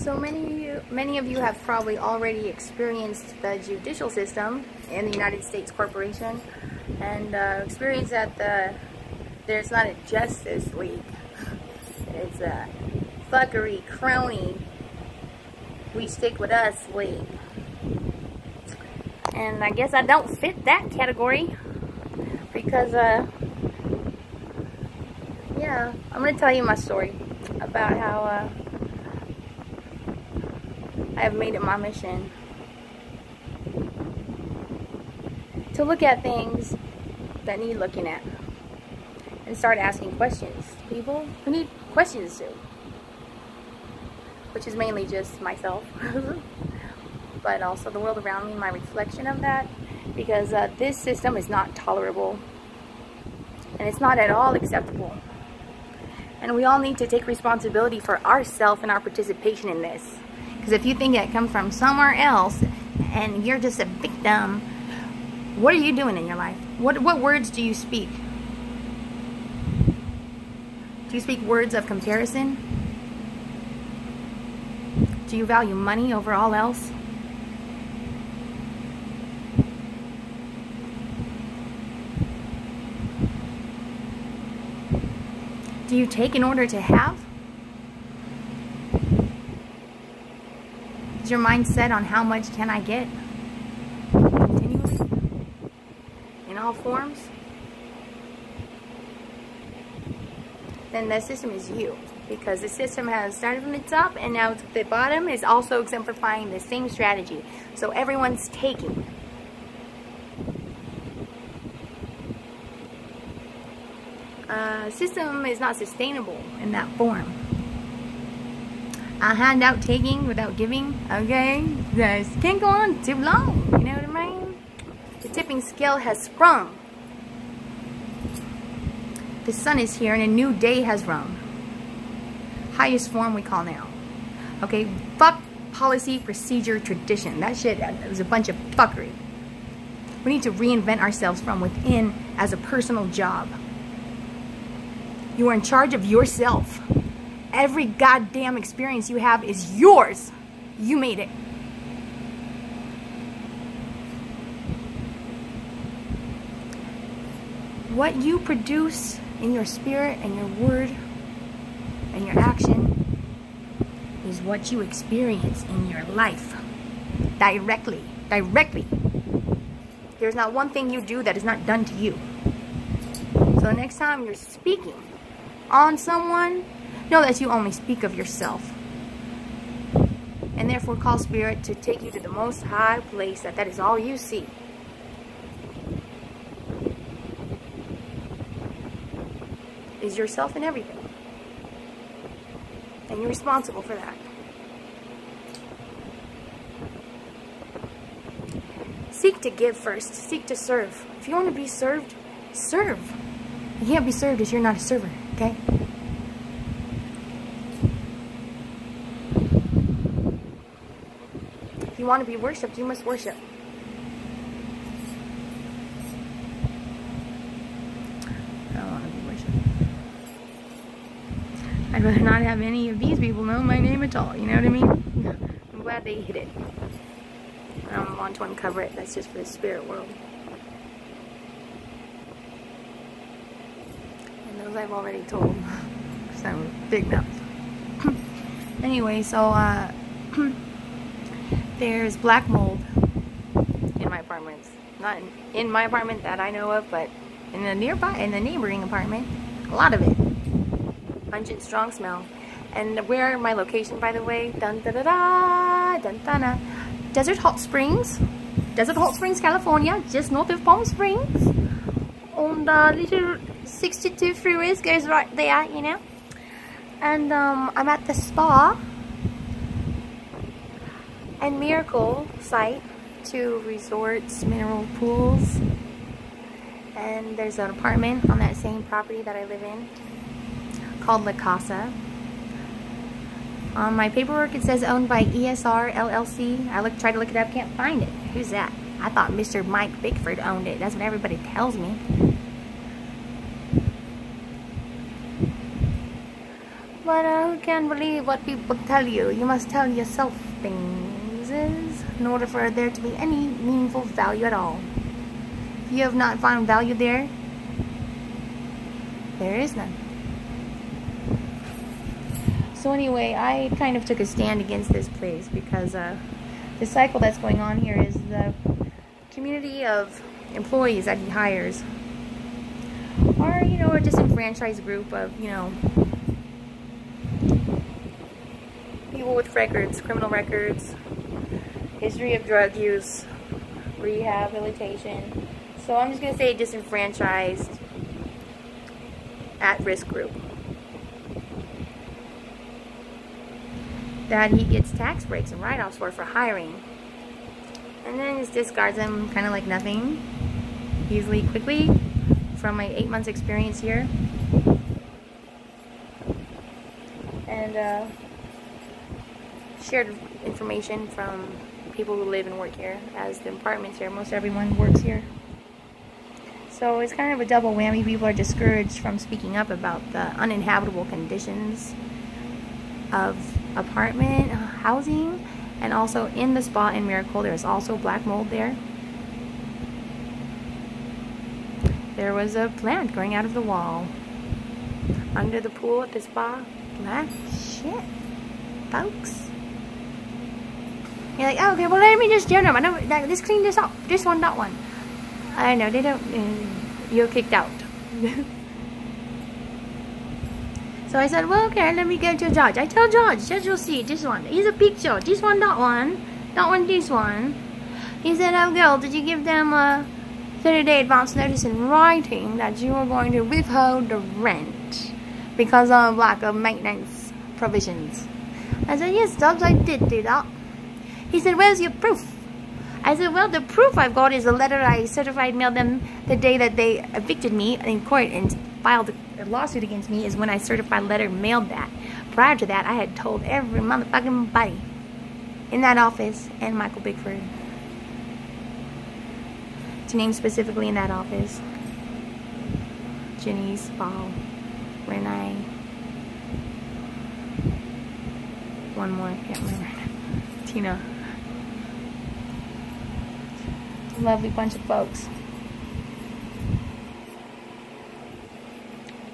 So many of you have probably already experienced the judicial system in the United States Corporation, and experienced that there's not a Justice League. It's a fuckery, crony, we stick with us league. And I guess I don't fit that category because, yeah, I'm going to tell you my story about how I have made it my mission to look at things that need looking at and start asking questions. People who need questions to, which is mainly just myself, but also the world around me, my reflection of that, because this system is not tolerable and it's not at all acceptable. And we all need to take responsibility for ourselves and our participation in this. Because if you think it comes from somewhere else and you're just a victim, what are you doing in your life? What words do you speak? Do you speak words of comparison? Do you value money over all else? Do you take in order to have? Is your mind set on how much can I get? Continually? In all forms? Then the system is you. Because the system has started from the top and now it's at the bottom, is also exemplifying the same strategy. So everyone's taking. System is not sustainable in that form. A handout taking without giving, okay? This can't go on too long, you know what I mean? The tipping scale has sprung. The sun is here and a new day has rung. Highest form we call now. Okay, fuck policy, procedure, tradition. That shit was a bunch of fuckery. We need to reinvent ourselves from within as a personal job. You are in charge of yourself. Every goddamn experience you have is yours. You made it. What you produce in your spirit and your word and your action is what you experience in your life. Directly. Directly. There's not one thing you do that is not done to you. So the next time you're speaking on someone, know that you only speak of yourself. And therefore call spirit to take you to the most high place, that is all you see. Is yourself and everything. And you're responsible for that. Seek to give first. Seek to serve. If you want to be served, serve. You can't be served if you're not a server, okay? If you want to be worshipped, you must worship. I don't want to be worshipped. I'd rather not have any of these people know my name at all, you know what I mean? I'm glad they hid it. I don't want to uncover it. That's just for the spirit world. And those I've already told. Because I'm big enough. Anyway, so there's black mold in my apartments. Not in my apartment that I know of, but in the neighboring apartment, a lot of it. Pungent, strong smell. And where my location, by the way, dun da da da, dun da da. Desert Hot Springs, California, just north of Palm Springs. On the little 62 freeways goes right there, you know. And I'm at the spa and miracle site, 2 resorts, mineral pools, and there's an apartment on that same property that I live in called La Casa. On my paperwork it says owned by ESR LLC. I tried to look it up, can't find it. Who's that? I thought Mr. Mike Bickford owned it. That's what everybody tells me. But who can believe what people tell you? You must tell yourself things in order for there to be any meaningful value at all. If you have not found value there, there is none. So anyway, I kind of took a stand against this place because the cycle that's going on here is the community of employees that he hires are, you know, a disenfranchised group of, you know, people with records, criminal records, history of drug use, rehabilitation. So I'm just going to say disenfranchised, at-risk group. That he gets tax breaks and write-offs for hiring. And then just discards them kind of like nothing, easily, quickly, from my 8 months experience here. And shared information from people who live and work here, as the apartments here, most everyone works here. So it's kind of a double whammy. People are discouraged from speaking up about the uninhabitable conditions of apartment housing, and also in the spa in Miracle there's also black mold there. There was a plant growing out of the wall under the pool at the spa. Black shit, folks. You're like, oh, okay, well let me just jump up. I know, let's clean this up. This one, that one. I know, they don't, you're kicked out. So I said, well, okay, let me go to George. I tell George, Judge will see this one. He's a picture. This one, that one. That one, this one. He said, oh, girl, did you give them a 30-day advance notice in writing that you were going to withhold the rent because of lack of maintenance provisions? I said, yes, Judge, I did do that. He said, where's your proof? I said, well, the proof I've got is a letter I certified mailed them the day that they evicted me in court and filed a lawsuit against me, is when I certified letter mailed that. Prior to that, I had told every motherfucking buddy in that office and Michael Bickford to name specifically in that office. Genice, Paul, Renee, one more, can't remember, Tina. Lovely bunch of folks.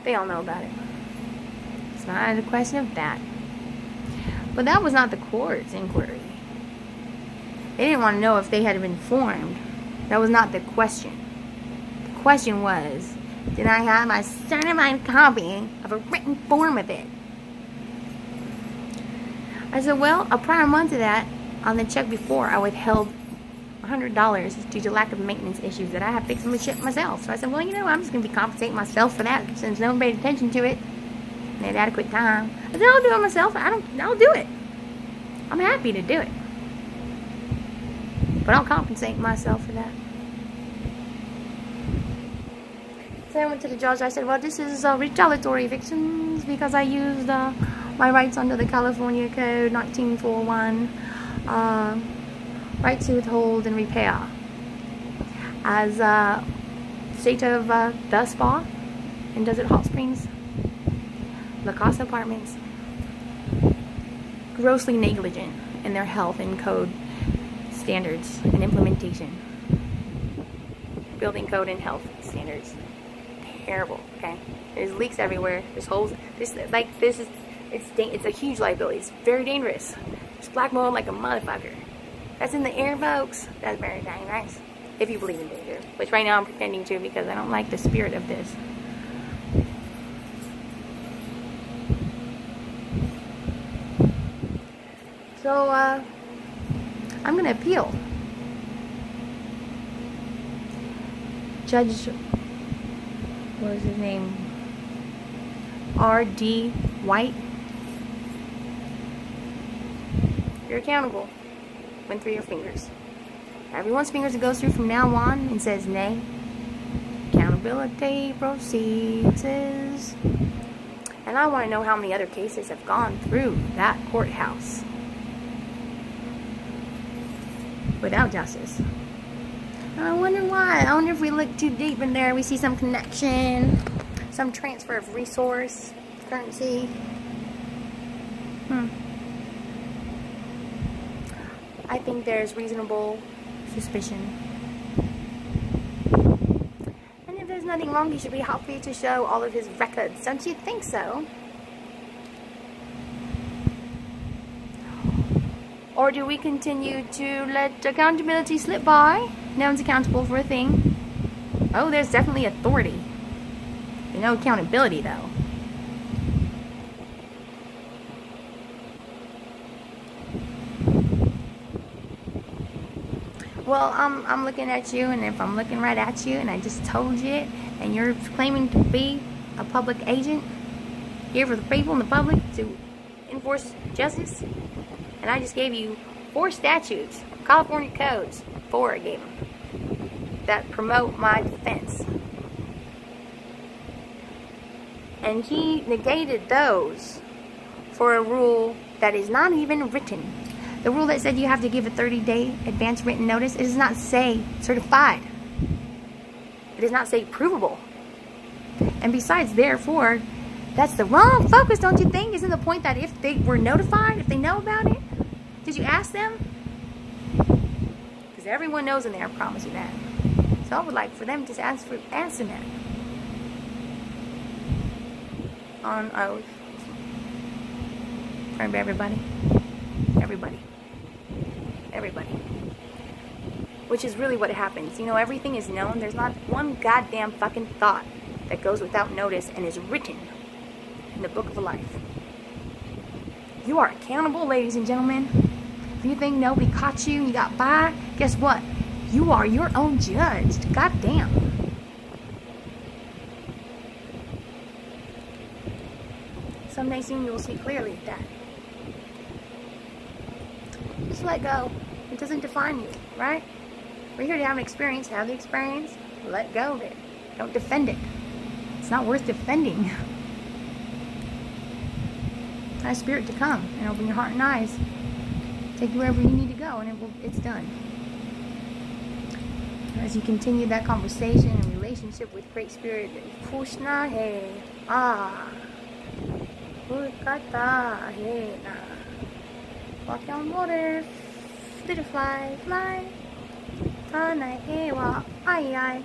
They all know about it. It's not a question of that. But that was not the court's inquiry. They didn't want to know if they had been informed. That was not the question. The question was, did I have a certified copy of a written form of it? I said, well, a prior month to that, on the check before, I withheld $100 due to lack of maintenance issues that I have fixed my shit myself. So I said, well, you know, I'm just going to be compensating myself for that since no one paid attention to it and at adequate time. I said, I'll do it myself. I'll do it. I'm happy to do it. But I'll compensate myself for that. So I went to the judge. I said, well, this is retaliatory evictions because I used my rights under the California Code 1941. Right to withhold and repair as state of the spa in Desert Hot Springs, La Casa Apartments, grossly negligent in their health and code standards and implementation, building code and health standards. Terrible. Okay, there's leaks everywhere. There's holes. It's a huge liability. It's very dangerous. There's black mold like a motherfucker. That's in the air, folks. That's very dangerous. If you believe in danger. Which right now I'm pretending to because I don't like the spirit of this. So, I'm going to appeal. Judge, what was his name? R.D. White. You're accountable. Went through your fingers. Everyone's fingers it goes through from now on and says nay. Accountability proceeds. And I want to know how many other cases have gone through that courthouse without justice. I wonder why. I wonder if we look too deep in there, we see some connection, some transfer of resource, currency. I think there's reasonable suspicion. And if there's nothing wrong, he should be happy to show all of his records. Don't you think so? Or do we continue to let accountability slip by? No one's accountable for a thing. Oh, there's definitely authority. There's no accountability, though. Well, I'm looking at you, and if I'm looking right at you, and I just told you it, and you're claiming to be a public agent here for the people and the public to enforce justice, and I just gave you 4 statutes, California codes, 4 I gave them, that promote my defense. And he negated those for a rule that is not even written. The rule that said you have to give a 30-day advance written notice, it does not say certified. It does not say provable. And besides, therefore, that's the wrong focus, don't you think? Isn't the point that if they were notified, if they know about it, did you ask them? Because everyone knows in there, I promise you that. So I would like for them to answer that. On oath. In front of everybody. Everybody. Which is really what happens. You know, everything is known. There's not one goddamn fucking thought that goes without notice and is written in the book of life. You are accountable, ladies and gentlemen. If you think nobody caught you and you got by, guess what? You are your own judge. Goddamn. Someday soon you will see clearly at that. Just let go. It doesn't define you, right? We're here to have an experience. Have the experience. Let go of it. Don't defend it. It's not worth defending. Ask spirit to come and open your heart and eyes. Take you wherever you need to go, and it's done. As you continue that conversation and relationship with Great Spirit, Pushna he Pukata he na. Walk on water, little fly, fly. Tana he wa ai ai.